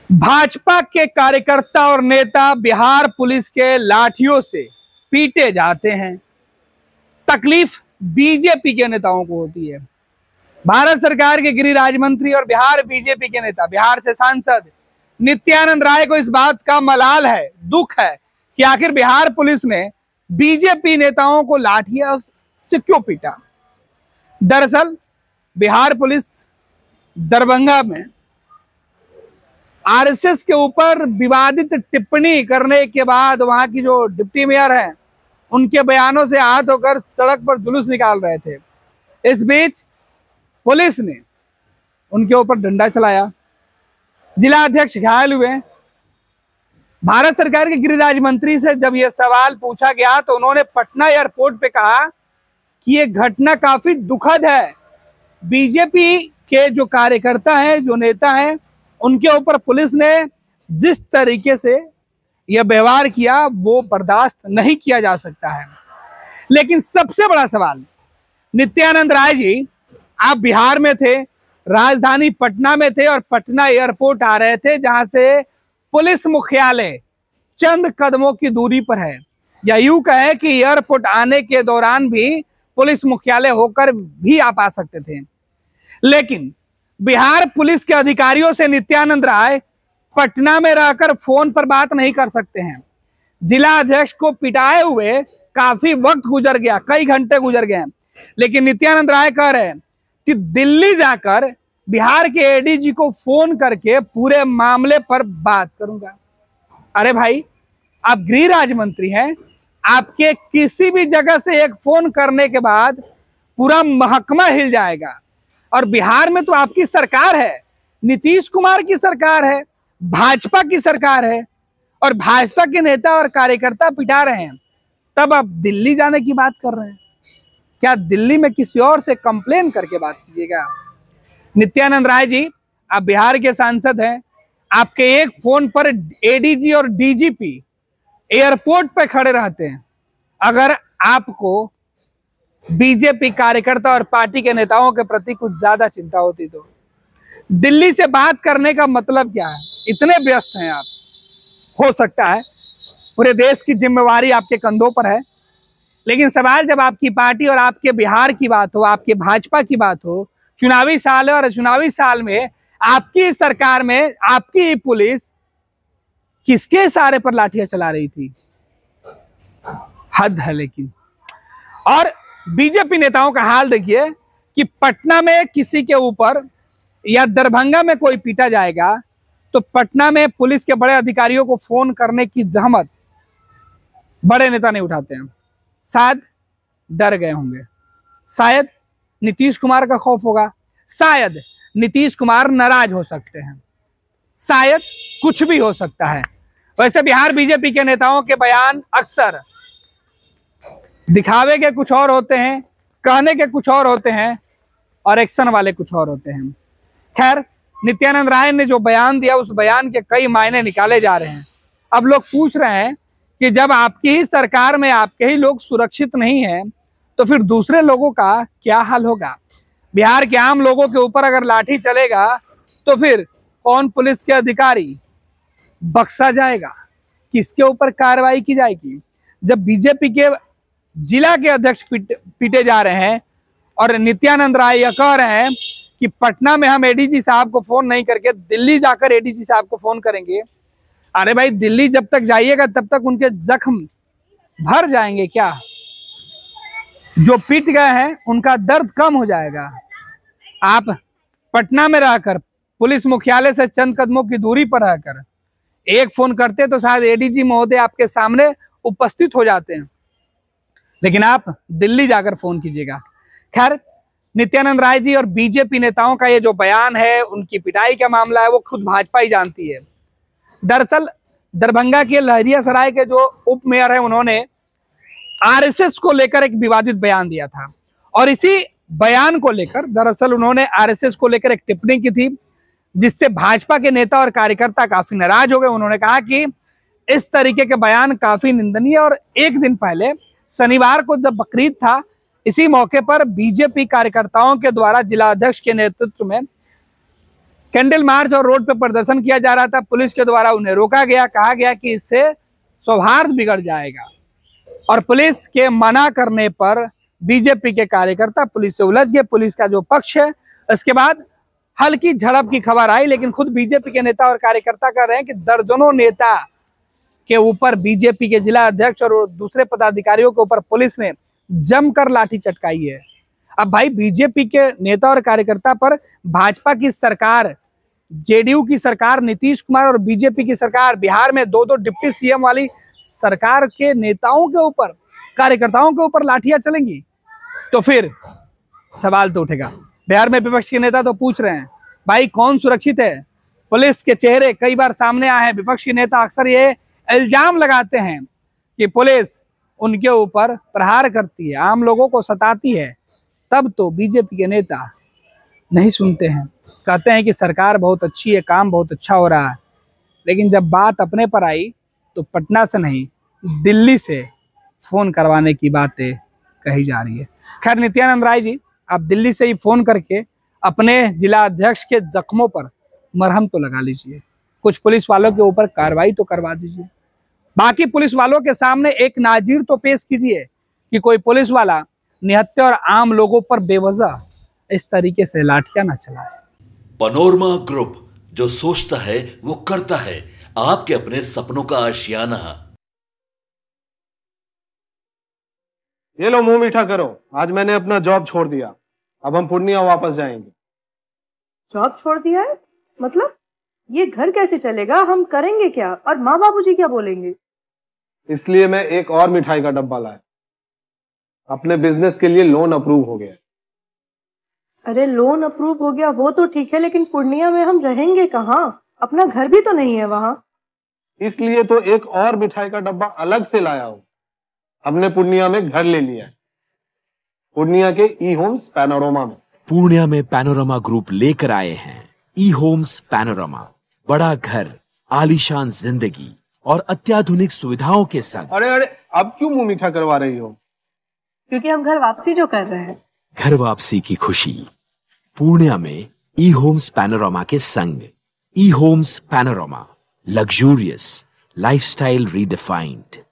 भाजपा के कार्यकर्ता और नेता बिहार पुलिस के लाठियों से पीटे जाते हैं। तकलीफ बीजेपी के नेताओं को होती है। भारत सरकार के गृह राज्य मंत्री और बिहार बीजेपी के नेता, बिहार से सांसद नित्यानंद राय को इस बात का मलाल है, दुख है कि आखिर बिहार पुलिस ने बीजेपी नेताओं को लाठियों से क्यों पीटा। दरअसल बिहार पुलिस दरभंगा में आरएसएस के ऊपर विवादित टिप्पणी करने के बाद वहां की जो डिप्टी मेयर है उनके बयानों से आहत होकर सड़क पर जुलूस निकाल रहे थे। इस बीच पुलिस ने उनके ऊपर डंडा चलाया, जिला अध्यक्ष घायल हुए। भारत सरकार के गृह राज्य मंत्री से जब यह सवाल पूछा गया तो उन्होंने पटना एयरपोर्ट पे कहा कि यह घटना काफी दुखद है। बीजेपी के जो कार्यकर्ता हैं, जो नेता हैं, उनके ऊपर पुलिस ने जिस तरीके से यह व्यवहार किया वो बर्दाश्त नहीं किया जा सकता है। लेकिन सबसे बड़ा सवाल, नित्यानंद राय जी, आप बिहार में थे, राजधानी पटना में थे और पटना एयरपोर्ट आ रहे थे जहां से पुलिस मुख्यालय चंद कदमों की दूरी पर है, या यूं कहे कि एयरपोर्ट आने के दौरान भी पुलिस मुख्यालय होकर भी आप आ सकते थे। लेकिन बिहार पुलिस के अधिकारियों से नित्यानंद राय पटना में रहकर फोन पर बात नहीं कर सकते हैं। जिला अध्यक्ष को पिटाए हुए काफी वक्त गुजर गया, कई घंटे गुजर गए, लेकिन नित्यानंद राय कह रहे हैं कि दिल्ली जाकर बिहार के एडीजी को फोन करके पूरे मामले पर बात करूंगा। अरे भाई, आप गृह राज्य मंत्री हैं, आपके किसी भी जगह से एक फोन करने के बाद पूरा महकमा हिल जाएगा। और बिहार में तो आपकी सरकार है, नीतीश कुमार की सरकार है, भाजपा की सरकार है, और भाजपा के नेता और कार्यकर्ता पिटा रहे हैं, तब आप दिल्ली जाने की बात कर रहे हैं। क्या दिल्ली में किसी और से कंप्लेन करके बात कीजिएगा? नित्यानंद राय जी, आप बिहार के सांसद हैं, आपके एक फोन पर एडीजी और डीजीपी एयरपोर्ट पे खड़े रहते हैं। अगर आपको बीजेपी कार्यकर्ता और पार्टी के नेताओं के प्रति कुछ ज्यादा चिंता होती तो दिल्ली से बात करने का मतलब क्या है? इतने व्यस्त हैं आप। हो सकता है पूरे देश की जिम्मेवारी आपके कंधों पर है, लेकिन सवाल जब आपकी पार्टी और आपके बिहार की बात हो, आपके भाजपा की बात हो, चुनावी साल है और चुनावी साल में आपकी सरकार में आपकी पुलिस किसके इशारे पर लाठियां चला रही थी? हद है। लेकिन और बीजेपी नेताओं का हाल देखिए कि पटना में किसी के ऊपर या दरभंगा में कोई पीटा जाएगा तो पटना में पुलिस के बड़े अधिकारियों को फोन करने की जहमत बड़े नेता नहीं उठाते हैं। शायद डर गए होंगे, शायद नीतीश कुमार का खौफ होगा, शायद नीतीश कुमार नाराज हो सकते हैं, शायद कुछ भी हो सकता है। वैसे बिहार बीजेपी के नेताओं के बयान अक्सर दिखावे के कुछ और होते हैं, कहने के कुछ और होते हैं और एक्शन वाले कुछ और होते हैं। खैर, नित्यानंद राय ने जो बयान दिया उस बयान के कई मायने निकाले जा रहे हैं। अब लोग पूछ रहे हैं कि जब आपकी ही सरकार में आपके ही लोग सुरक्षित नहीं हैं तो फिर दूसरे लोगों का क्या हाल होगा? बिहार के आम लोगों के ऊपर अगर लाठी चलेगा तो फिर कौन पुलिस के अधिकारी बख्शा जाएगा? किसके ऊपर कार्रवाई की जाएगी? जब बीजेपी के जिला के अध्यक्ष पीटे जा रहे हैं और नित्यानंद राय यह कह रहे हैं कि पटना में हम एडीजी साहब को फोन नहीं करके दिल्ली जाकर एडीजी साहब को फोन करेंगे। अरे भाई, दिल्ली जब तक जाइएगा तब तक उनके जख्म भर जाएंगे क्या? जो पीट गए हैं उनका दर्द कम हो जाएगा। आप पटना में रहकर पुलिस मुख्यालय से चंद कदमों की दूरी पर रहकर एक फोन करते तो शायद एडीजी महोदय आपके सामने उपस्थित हो जाते हैं, लेकिन आप दिल्ली जाकर फोन कीजिएगा। खैर, नित्यानंद राय जी और बीजेपी नेताओं का ये जो बयान है, उनकी पिटाई का मामला है, वो खुद भाजपा ही जानती है। दरअसल दरभंगा के लहरियासराय के जो उप मेयर है, उन्होंने आरएसएस को लेकर एक विवादित बयान दिया था और इसी बयान को लेकर दरअसल उन्होंने आरएसएस को लेकर एक टिप्पणी की थी, जिससे भाजपा के नेता और कार्यकर्ता काफी नाराज हो गए। उन्होंने कहा कि इस तरीके के बयान काफी निंदनीय। और एक दिन पहले शनिवार को जब बकरीद था, इसी मौके पर बीजेपी कार्यकर्ताओं के द्वारा जिला अध्यक्ष के नेतृत्व में कैंडल मार्च और रोड पे प्रदर्शन किया जा रहा था। पुलिस के द्वारा उन्हें रोका गया, कहा गया कि इससे सौहार्द बिगड़ जाएगा, और पुलिस के मना करने पर बीजेपी के कार्यकर्ता पुलिस से उलझ गए। पुलिस का जो पक्ष है, इसके बाद हल्की झड़प की खबर आई, लेकिन खुद बीजेपी के नेता और कार्यकर्ता कह रहे हैं कि दर्जनों नेता के ऊपर, बीजेपी के जिला अध्यक्ष और दूसरे पदाधिकारियों के ऊपर पुलिस ने जमकर लाठी चटकाई है। अब भाई, बीजेपी के नेता और कार्यकर्ता पर भाजपा की सरकार, जेडीयू की सरकार, नीतीश कुमार और बीजेपी की सरकार, बिहार में 2-2 डिप्टी सीएम वाली सरकार के नेताओं के ऊपर, कार्यकर्ताओं के ऊपर लाठियां चलेंगी, तो फिर सवाल तो उठेगा। बिहार में विपक्ष के नेता तो पूछ रहे हैं, भाई कौन सुरक्षित है? पुलिस के चेहरे कई बार सामने आए हैं। विपक्ष के नेता अक्सर ये इल्जाम लगाते हैं कि पुलिस उनके ऊपर प्रहार करती है, आम लोगों को सताती है। तब तो बीजेपी के नेता नहीं सुनते हैं, कहते हैं कि सरकार बहुत अच्छी है, काम बहुत अच्छा हो रहा है। लेकिन जब बात अपने पर आई तो पटना से नहीं, दिल्ली से फोन करवाने की बातें कही जा रही है। खैर नित्यानंद राय जी, आप दिल्ली से ही फोन करके अपने जिला अध्यक्ष के जख्मों पर मरहम तो लगा लीजिए, कुछ पुलिस वालों के ऊपर कार्रवाई तो करवा दीजिए। बाकी पुलिस वालों के सामने एक नाजीर तो पेश कीजिए कि कोई पुलिस वाला निहत्थे और आम लोगों पर बेवजह इस तरीके से लाठियां ना चलाए। पैनोरमा ग्रुप, जो सोचता है वो करता है। आपके अपने सपनों का आशियाना। ये लो, मुंह मीठा करो। आज मैंने अपना जॉब छोड़ दिया, अब हम पूर्णिया वापस जाएंगे। जॉब छोड़ दिया है? मतलब ये घर कैसे चलेगा? हम करेंगे क्या? और माँ बाबूजी क्या बोलेंगे? इसलिए मैं एक और मिठाई का डब्बा लाया। अपने बिजनेस के लिए लोन अप्रूव हो गया। अरे लोन अप्रूव हो गया वो तो ठीक है, लेकिन पूर्णिया में हम रहेंगे कहाँ? अपना घर भी तो नहीं है वहाँ। इसलिए तो एक और मिठाई का डब्बा अलग से लाया हूँ। हमने पूर्णिया में घर ले लिया है, पूर्णिया के ई होम्स पैनोरमा में। पूर्णिया में पैनोरमा ग्रुप लेकर आए हैं ई होम्स पैनोरमा। बड़ा घर, आलीशान जिंदगी और अत्याधुनिक सुविधाओं के संग। अरे अब क्यों मुंह मीठा करवा रही हो? क्योंकि हम घर वापसी जो कर रहे हैं। घर वापसी की खुशी पूर्णिया में ई होम्स पैनोरमा के संग। ई homes panorama, luxurious lifestyle redefined.